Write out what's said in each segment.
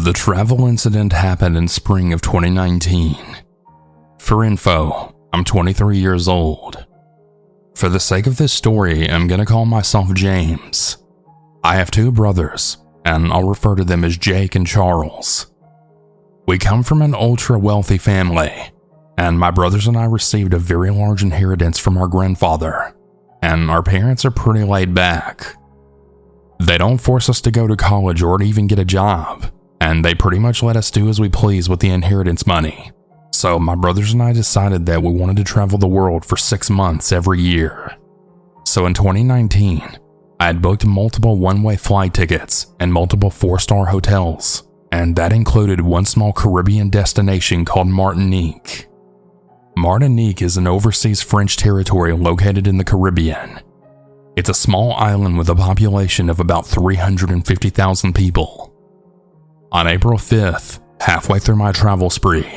The travel incident happened in spring of 2019. For info, I'm 23 years old. For the sake of this story, I'm gonna call myself James. I have two brothers, and I'll refer to them as Jake and Charles. We come from an ultra-wealthy family, and my brothers and I received a very large inheritance from our grandfather, and our parents are pretty laid back. They don't force us to go to college or to even get a job, and they pretty much let us do as we please with the inheritance money. So my brothers and I decided that we wanted to travel the world for 6 months every year. So in 2019, I had booked multiple one-way flight tickets and multiple 4-star hotels, and that included one small Caribbean destination called Martinique. Martinique is an overseas French territory located in the Caribbean. It's a small island with a population of about 350,000 people. On April 5th, halfway through my travel spree,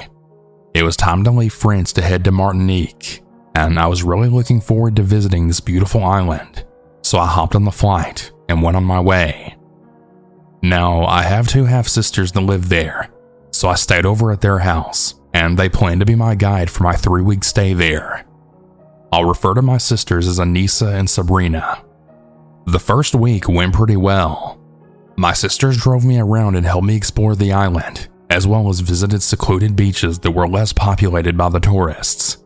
it was time to leave France to head to Martinique, and I was really looking forward to visiting this beautiful island, so I hopped on the flight and went on my way. Now, I have two half-sisters that live there, so I stayed over at their house, and they planned to be my guide for my 3-week stay there. I'll refer to my sisters as Anissa and Sabrina. The first week went pretty well. My sisters drove me around and helped me explore the island, as well as visited secluded beaches that were less populated by the tourists.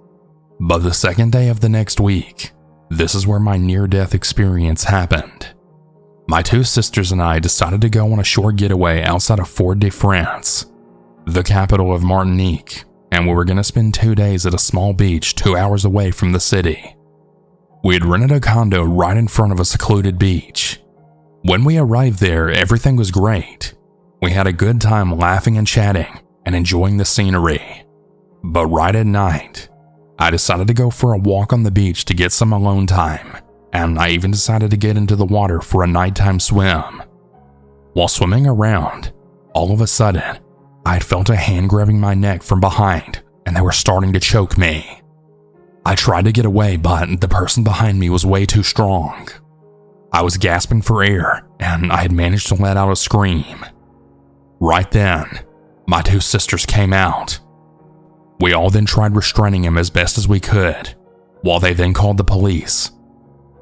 But the second day of the next week, this is where my near-death experience happened. My two sisters and I decided to go on a short getaway outside of Fort-de-France, the capital of Martinique, and we were going to spend 2 days at a small beach 2 hours away from the city. We had rented a condo right in front of a secluded beach. When we arrived there, everything was great. We had a good time laughing and chatting and enjoying the scenery. But right at night, I decided to go for a walk on the beach to get some alone time, and I even decided to get into the water for a nighttime swim. While swimming around, all of a sudden, I had felt a hand grabbing my neck from behind, and they were starting to choke me. I tried to get away, but the person behind me was way too strong. I was gasping for air, and I had managed to let out a scream. Right then, my two sisters came out. We all then tried restraining him as best as we could, while they then called the police.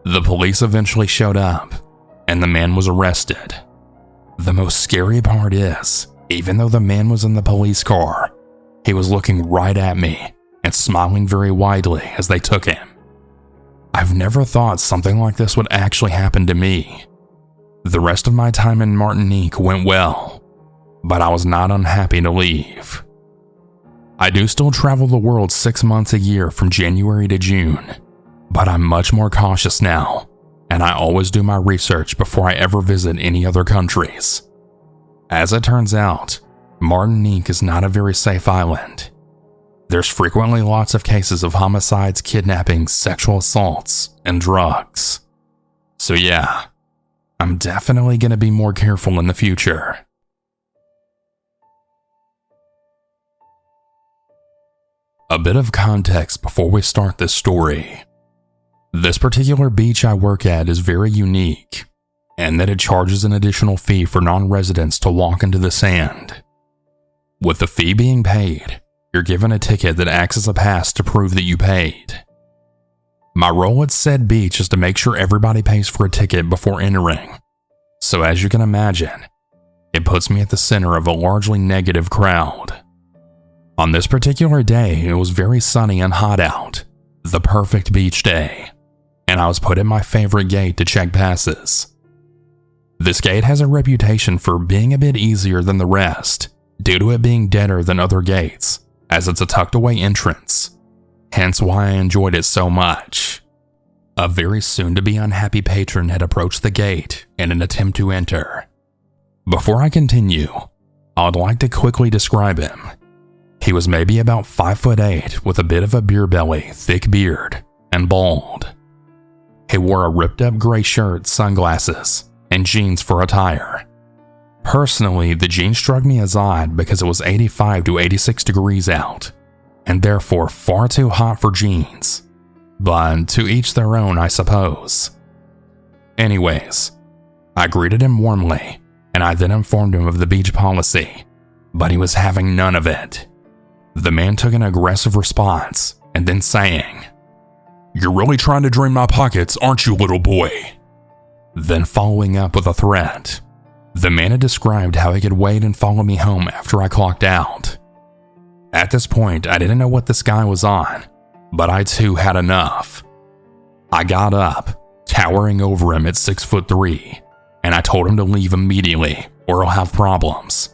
The police eventually showed up, and the man was arrested. The most scary part is, even though the man was in the police car, he was looking right at me and smiling very widely as they took him. I've never thought something like this would actually happen to me. The rest of my time in Martinique went well, but I was not unhappy to leave. I do still travel the world 6 months a year from January to June, but I'm much more cautious now, and I always do my research before I ever visit any other countries. As it turns out, Martinique is not a very safe island. There's frequently lots of cases of homicides, kidnappings, sexual assaults, and drugs. So yeah, I'm definitely going to be more careful in the future. A bit of context before we start this story. This particular beach I work at is very unique, and that it charges an additional fee for non-residents to walk into the sand. With the fee being paid, you're given a ticket that acts as a pass to prove that you paid. My role at said beach is to make sure everybody pays for a ticket before entering. So as you can imagine, it puts me at the center of a largely negative crowd. On this particular day, it was very sunny and hot out, the perfect beach day, and I was put at my favorite gate to check passes. This gate has a reputation for being a bit easier than the rest, due to it being deader than other gates, as it's a tucked away entrance, hence why I enjoyed it so much. A very soon-to-be unhappy patron had approached the gate in an attempt to enter. Before I continue, I'd like to quickly describe him. He was maybe about 5'8" with a bit of a beer belly, thick beard, and bald. He wore a ripped-up gray shirt, sunglasses, and jeans for attire. Personally, the jeans struck me as odd because it was 85 to 86 degrees out, and therefore far too hot for jeans. But to each their own, I suppose. Anyways, I greeted him warmly, and I then informed him of the beach policy but he was having none of it. The man took an aggressive response and then saying, "You're really trying to drain my pockets, aren't you, little boy?" Then following up with a threat. The man had described how he could wait and follow me home after I clocked out. At this point, I didn't know what this guy was on, but I too had enough. I got up, towering over him at 6'3", and I told him to leave immediately or I'll have problems.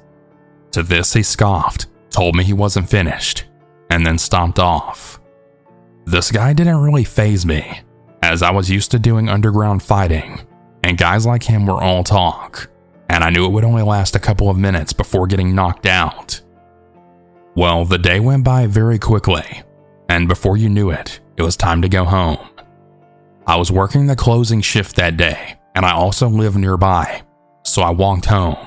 To this he scoffed, told me he wasn't finished, and then stomped off. This guy didn't really faze me, as I was used to doing underground fighting, and guys like him were all talk, and I knew it would only last a couple of minutes before getting knocked out. Well, the day went by very quickly, and before you knew it, it was time to go home. I was working the closing shift that day, and I also live nearby, so I walked home.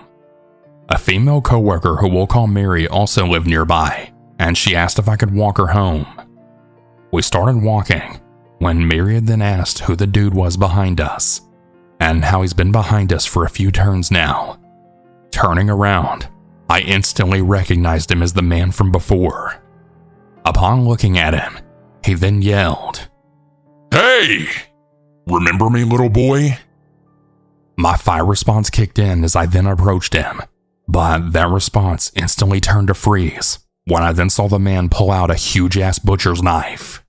A female coworker who we'll call Mary also lived nearby, and she asked if I could walk her home. We started walking, when Mary had then asked who the dude was behind us, and how he's been behind us for a few turns now. Turning around, I instantly recognized him as the man from before. Upon looking at him, he then yelled, "Hey! Remember me, little boy?" My fire response kicked in as I then approached him, but that response instantly turned to freeze when I then saw the man pull out a huge-ass butcher's knife.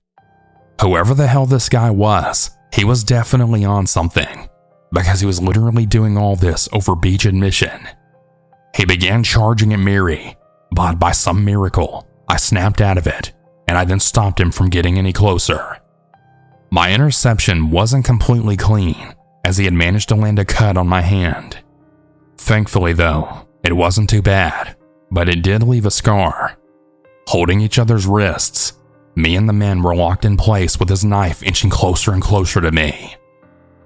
Whoever the hell this guy was, he was definitely on something, because he was literally doing all this over beach admission. He began charging at Mary, but by some miracle, I snapped out of it, and I then stopped him from getting any closer. My interception wasn't completely clean, as he had managed to land a cut on my hand. Thankfully though, it wasn't too bad, but it did leave a scar. Holding each other's wrists, me and the man were locked in place with his knife inching closer and closer to me.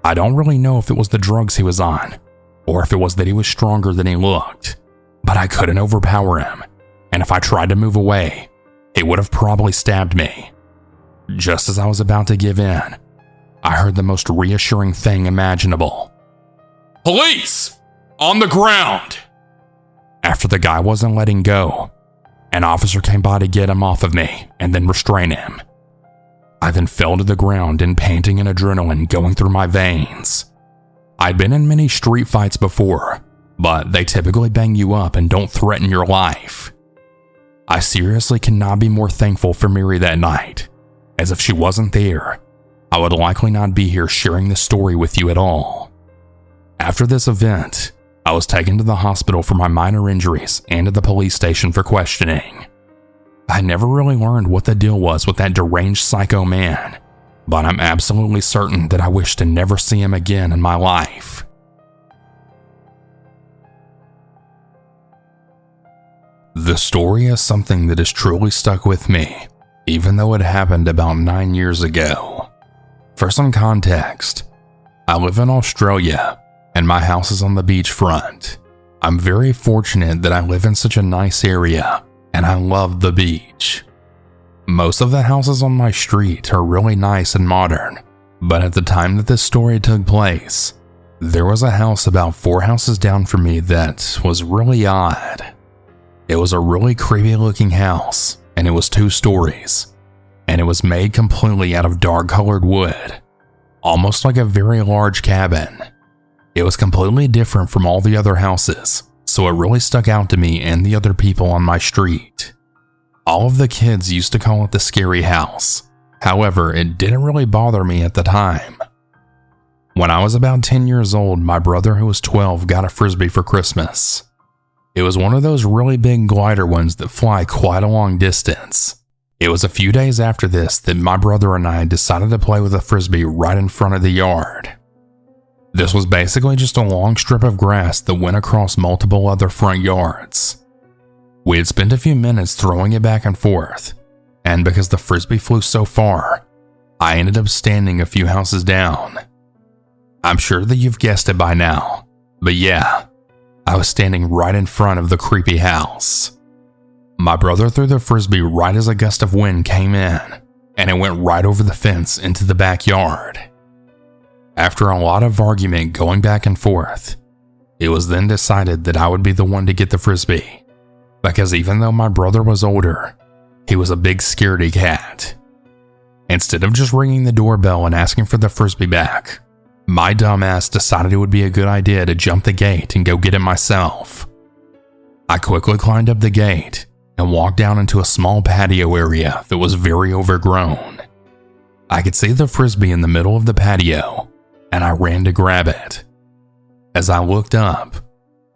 I don't really know if it was the drugs he was on, or if it was that he was stronger than he looked, but I couldn't overpower him, and if I tried to move away, he would have probably stabbed me. Just as I was about to give in, I heard the most reassuring thing imaginable. "Police! On the ground!" After the guy wasn't letting go, an officer came by to get him off of me and then restrain him. I then fell to the ground in panting and adrenaline going through my veins. I'd been in many street fights before, but they typically bang you up and don't threaten your life. I seriously cannot be more thankful for Mary that night, as if she wasn't there, I would likely not be here sharing this story with you at all. After this event, I was taken to the hospital for my minor injuries and to the police station for questioning. I never really learned what the deal was with that deranged psycho man, but I'm absolutely certain that I wish to never see him again in my life. The story is something that has truly stuck with me, even though it happened about 9 years ago. For some context, I live in Australia, and my house is on the beachfront. I'm very fortunate that I live in such a nice area, and I love the beach. Most of the houses on my street are really nice and modern, but at the time that this story took place, there was a house about 4 houses down from me that was really odd. It was a really creepy looking house, and it was 2 stories, and it was made completely out of dark colored wood, almost like a very large cabin. It was completely different from all the other houses, so it really stuck out to me and the other people on my street. All of the kids used to call it the scary house. However, it didn't really bother me at the time. When I was about 10 years old, my brother who was 12 got a Frisbee for Christmas. It was one of those really big glider ones that fly quite a long distance. It was a few days after this that my brother and I decided to play with a Frisbee right in front of the yard. This was basically just a long strip of grass that went across multiple other front yards. We had spent a few minutes throwing it back and forth, and because the Frisbee flew so far, I ended up standing a few houses down. I'm sure that you've guessed it by now, but yeah, I was standing right in front of the creepy house. My brother threw the Frisbee right as a gust of wind came in, and it went right over the fence into the backyard. After a lot of argument going back and forth, it was then decided that I would be the one to get the Frisbee. because even though my brother was older, he was a big scaredy cat. Instead of just ringing the doorbell and asking for the frisbee back, my dumbass decided it would be a good idea to jump the gate and go get it myself. I quickly climbed up the gate and walked down into a small patio area that was very overgrown. I could see the frisbee in the middle of the patio, and I ran to grab it. As I looked up,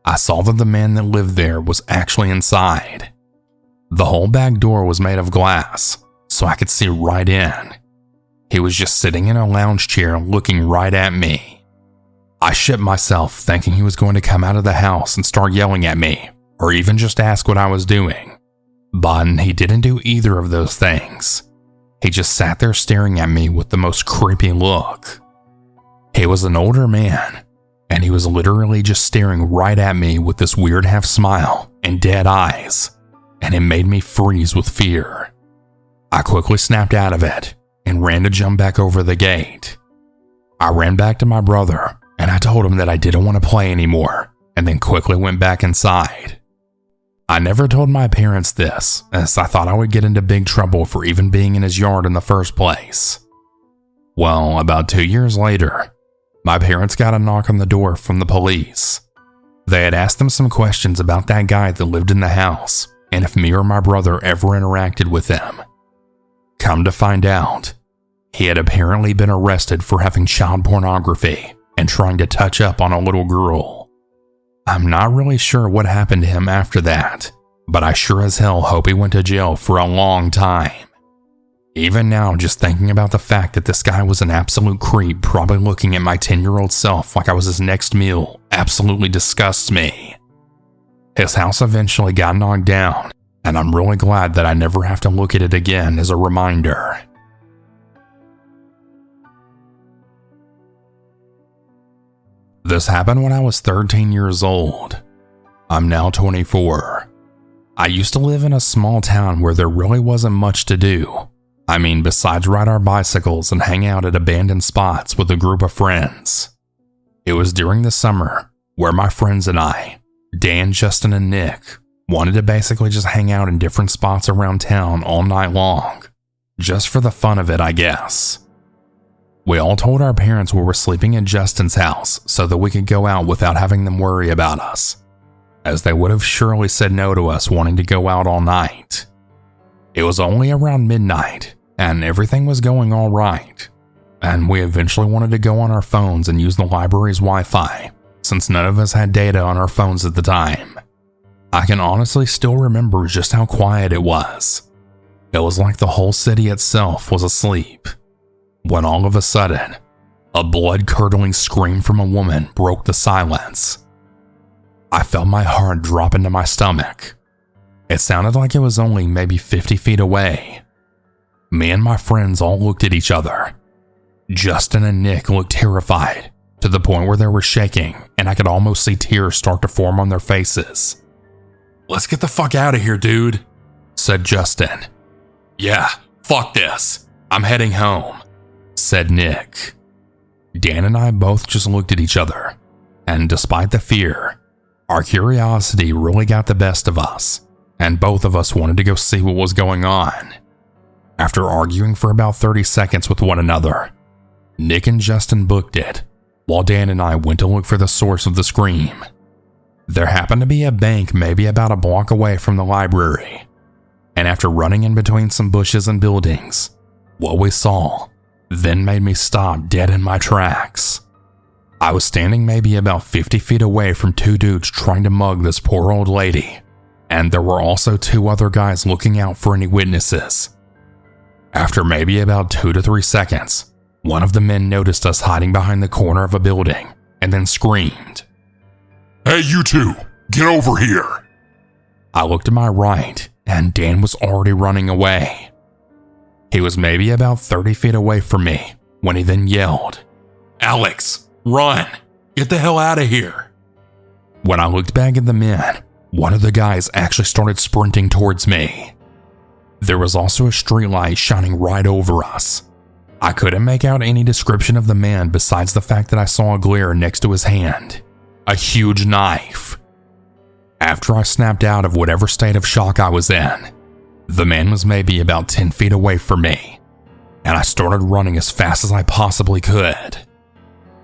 I saw that the man that lived there was actually inside. The whole back door was made of glass, so I could see right in. He was just sitting in a lounge chair looking right at me. I shit myself thinking he was going to come out of the house and start yelling at me, or even just ask what I was doing. But he didn't do either of those things. He just sat there staring at me with the most creepy look. He was an older man, and he was literally just staring right at me with this weird half smile and dead eyes, and it made me freeze with fear. I quickly snapped out of it and ran to jump back over the gate. I ran back to my brother, and I told him that I didn't want to play anymore, and then quickly went back inside. I never told my parents this, as I thought I would get into big trouble for even being in his yard in the first place. Well, about 2 years later, my parents got a knock on the door from the police. They had asked them some questions about that guy that lived in the house, and if me or my brother ever interacted with him. Come to find out, he had apparently been arrested for having child pornography and trying to touch up on a little girl. I'm not really sure what happened to him after that, but I sure as hell hope he went to jail for a long time. Even now, just thinking about the fact that this guy was an absolute creep, probably looking at my 10-year-old self like I was his next meal, absolutely disgusts me. His house eventually got knocked down, and I'm really glad that I never have to look at it again as a reminder. This happened when I was 13 years old. I'm now 24. I used to live in a small town where there really wasn't much to do. I mean, besides ride our bicycles and hang out at abandoned spots with a group of friends. It was during the summer where my friends and I, Dan, Justin, and Nick, wanted to basically just hang out in different spots around town all night long. Just for the fun of it, I guess. We all told our parents we were sleeping at Justin's house so that we could go out without having them worry about us, as they would have surely said no to us wanting to go out all night. It was only around midnight, and everything was going all right, and we eventually wanted to go on our phones and use the library's Wi-Fi, since none of us had data on our phones at the time. I can honestly still remember just how quiet it was. It was like the whole city itself was asleep. When all of a sudden, a blood-curdling scream from a woman broke the silence. I felt my heart drop into my stomach. It sounded like it was only maybe 50 feet away. Me and my friends all looked at each other. Justin and Nick looked terrified, to the point where they were shaking, and I could almost see tears start to form on their faces. "Let's get the fuck out of here, dude," said Justin. "Yeah, fuck this. I'm heading home," said Nick. Dan and I both just looked at each other, and despite the fear, our curiosity really got the best of us, and both of us wanted to go see what was going on. After arguing for about 30 seconds with one another, Nick and Justin booked it, while Dan and I went to look for the source of the scream. There happened to be a bank maybe about a block away from the library, and after running in between some bushes and buildings, what we saw then made me stop dead in my tracks. I was standing maybe about 50 feet away from two dudes trying to mug this poor old lady, and there were also two other guys looking out for any witnesses. After maybe about 2 to 3 seconds, one of the men noticed us hiding behind the corner of a building and then screamed, "Hey, you two, get over here!" I looked to my right, and Dan was already running away. He was maybe about 30 feet away from me when he then yelled, "Alex, run! Get the hell out of here!" When I looked back at the men, one of the guys actually started sprinting towards me. There was also a streetlight shining right over us. I couldn't make out any description of the man besides the fact that I saw a glare next to his hand, a huge knife. After I snapped out of whatever state of shock I was in, the man was maybe about 10 feet away from me, and I started running as fast as I possibly could.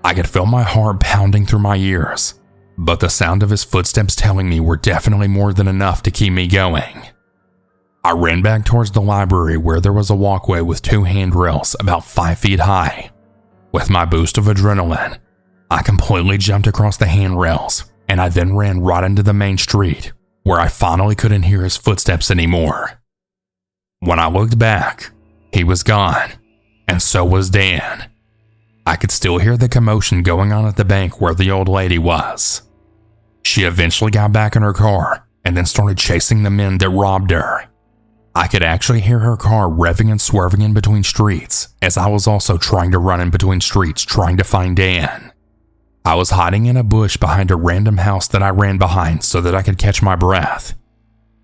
I could feel my heart pounding through my ears, but the sound of his footsteps telling me were definitely more than enough to keep me going. I ran back towards the library where there was a walkway with 2 handrails about 5 feet high. With my boost of adrenaline, I completely jumped across the handrails, and I then ran right into the main street, where I finally couldn't hear his footsteps anymore. When I looked back, he was gone, and so was Dan. I could still hear the commotion going on at the bank where the old lady was. She eventually got back in her car and then started chasing the men that robbed her. I could actually hear her car revving and swerving in between streets, as I was also trying to run in between streets trying to find Dan. I was hiding in a bush behind a random house that I ran behind so that I could catch my breath,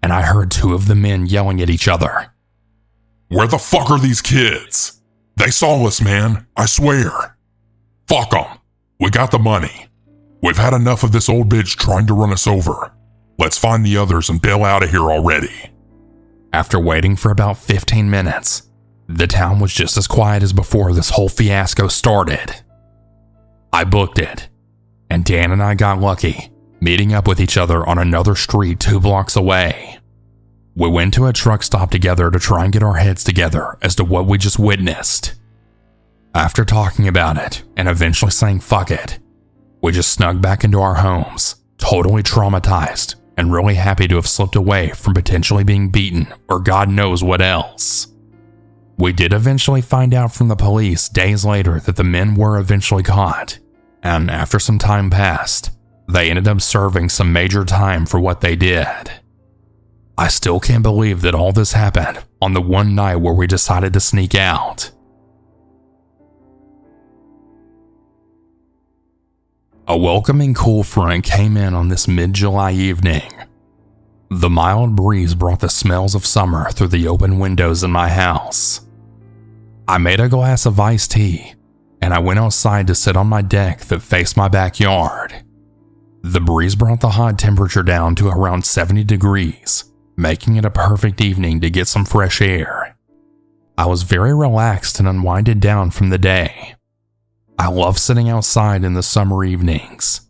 and I heard 2 of the men yelling at each other. "Where the fuck are these kids? They saw us, man, I swear. Fuck them. We got the money. We've had enough of this old bitch trying to run us over. Let's find the others and bail out of here already." After waiting for about 15 minutes, the town was just as quiet as before this whole fiasco started. I booked it, and Dan and I got lucky, meeting up with each other on another street 2 blocks away. We went to a truck stop together to try and get our heads together as to what we just witnessed. After talking about it and eventually saying fuck it, we just snuck back into our homes, totally traumatized and really happy to have slipped away from potentially being beaten or God knows what else. We did eventually find out from the police days later that the men were eventually caught, and after some time passed, they ended up serving some major time for what they did. I still can't believe that all this happened on the one night where we decided to sneak out. A welcoming cool front came in on this mid-July evening. The mild breeze brought the smells of summer through the open windows in my house. I made a glass of iced tea, and I went outside to sit on my deck that faced my backyard. The breeze brought the hot temperature down to around 70 degrees, making it a perfect evening to get some fresh air. I was very relaxed and unwinded down from the day. I love sitting outside in the summer evenings.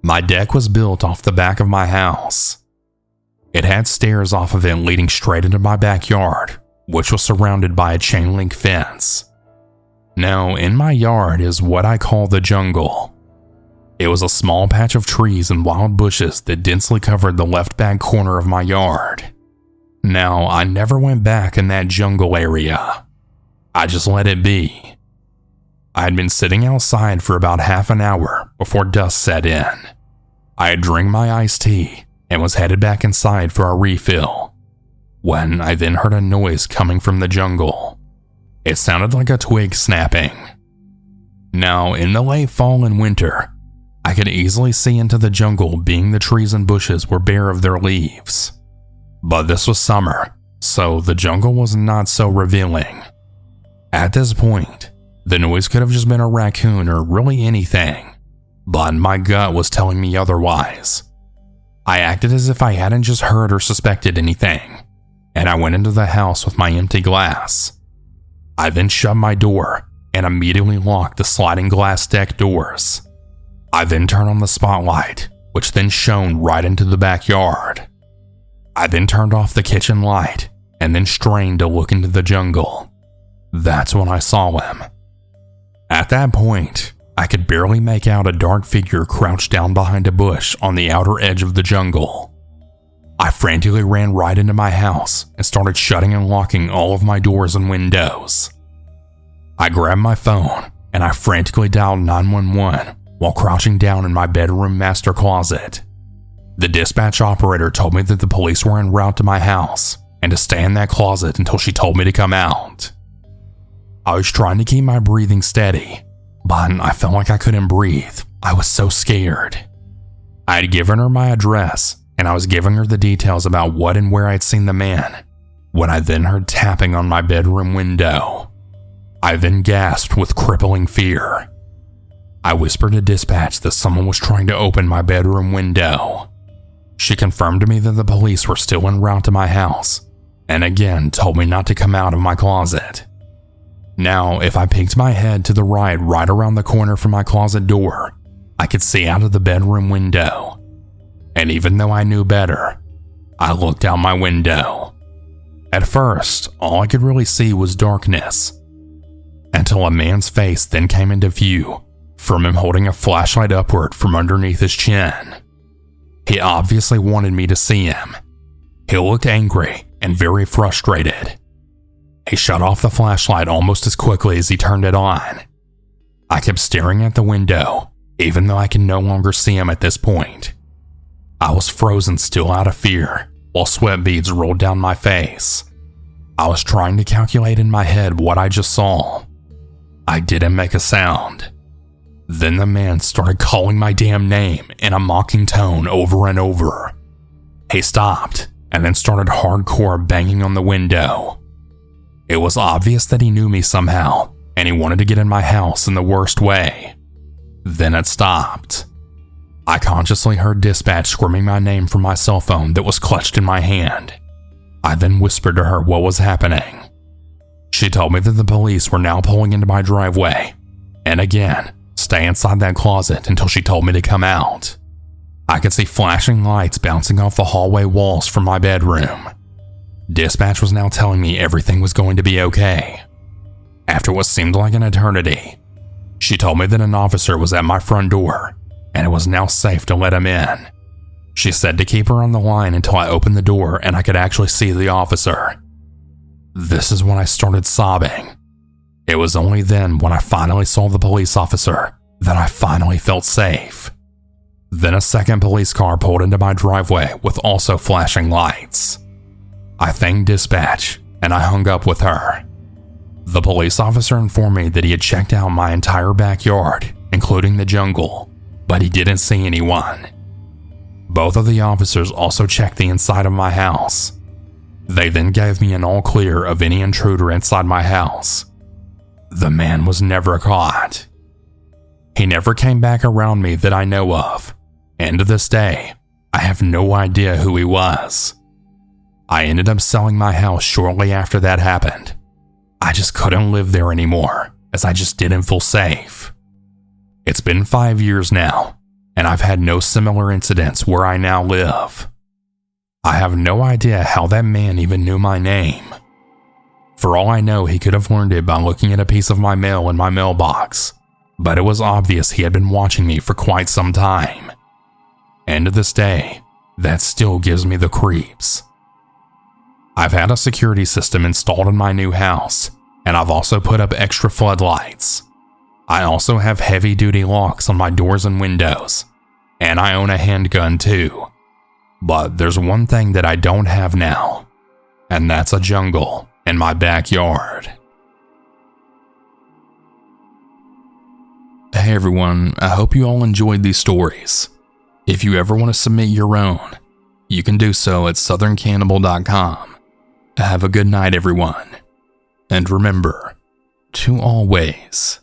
My deck was built off the back of my house. It had stairs off of it leading straight into my backyard, which was surrounded by a chain link fence. Now, in my yard is what I call the jungle. It was a small patch of trees and wild bushes that densely covered the left back corner of my yard. Now, I never went back in that jungle area. I just let it be. I had been sitting outside for about half an hour before dusk set in. I had drank my iced tea and was headed back inside for a refill, when I then heard a noise coming from the jungle. It sounded like a twig snapping. Now, in the late fall and winter, I could easily see into the jungle, being the trees and bushes were bare of their leaves. But this was summer, so the jungle was not so revealing. At this point, the noise could have just been a raccoon or really anything, but my gut was telling me otherwise. I acted as if I hadn't just heard or suspected anything, and I went into the house with my empty glass. I then shut my door and immediately locked the sliding glass deck doors. I then turned on the spotlight, which then shone right into the backyard. I then turned off the kitchen light and then strained to look into the jungle. That's when I saw him. At that point, I could barely make out a dark figure crouched down behind a bush on the outer edge of the jungle. I frantically ran right into my house and started shutting and locking all of my doors and windows. I grabbed my phone and I frantically dialed 911 while crouching down in my bedroom master closet. The dispatch operator told me that the police were en route to my house and to stay in that closet until she told me to come out. I was trying to keep my breathing steady, but I felt like I couldn't breathe. I was so scared. I had given her my address, and I was giving her the details about what and where I'd seen the man, when I then heard tapping on my bedroom window. I then gasped with crippling fear. I whispered to dispatch that someone was trying to open my bedroom window. She confirmed to me that the police were still en route to my house, and again told me not to come out of my closet. Now, if I peeked my head to the right around the corner from my closet door, I could see out of the bedroom window. And even though I knew better, I looked out my window. At first, all I could really see was darkness, until a man's face then came into view, from him holding a flashlight upward from underneath his chin. He obviously wanted me to see him. He looked angry and very frustrated. He shut off the flashlight almost as quickly as he turned it on. I kept staring at the window, even though I could no longer see him at this point. I was frozen still out of fear, while sweat beads rolled down my face. I was trying to calculate in my head what I just saw. I didn't make a sound. Then the man started calling my damn name in a mocking tone over and over. He stopped and then started hardcore banging on the window. It was obvious that he knew me somehow, and he wanted to get in my house in the worst way. Then it stopped. I consciously heard dispatch screaming my name from my cell phone that was clutched in my hand. I then whispered to her what was happening. She told me that the police were now pulling into my driveway, and again, stay inside that closet until she told me to come out. I could see flashing lights bouncing off the hallway walls from my bedroom. Dispatch was now telling me everything was going to be okay. After what seemed like an eternity, she told me that an officer was at my front door and it was now safe to let him in. She said to keep her on the line until I opened the door and I could actually see the officer. This is when I started sobbing. It was only then, when I finally saw the police officer, that I finally felt safe. Then a second police car pulled into my driveway with also flashing lights. I thanked dispatch and I hung up with her. The police officer informed me that he had checked out my entire backyard, including the jungle, but he didn't see anyone. Both of the officers also checked the inside of my house. They then gave me an all clear of any intruder inside my house. The man was never caught. He never came back around me that I know of, and to this day, I have no idea who he was. I ended up selling my house shortly after that happened. I just couldn't live there anymore, as I just didn't feel safe. It's been 5 years now, and I've had no similar incidents where I now live. I have no idea how that man even knew my name. For all I know, he could have learned it by looking at a piece of my mail in my mailbox, but it was obvious he had been watching me for quite some time. And to this day, that still gives me the creeps. I've had a security system installed in my new house, and I've also put up extra floodlights. I also have heavy-duty locks on my doors and windows, and I own a handgun too. But there's one thing that I don't have now, and that's a jungle in my backyard. Hey everyone, I hope you all enjoyed these stories. If you ever want to submit your own, you can do so at southerncannibal.com. Have a good night everyone, and remember to always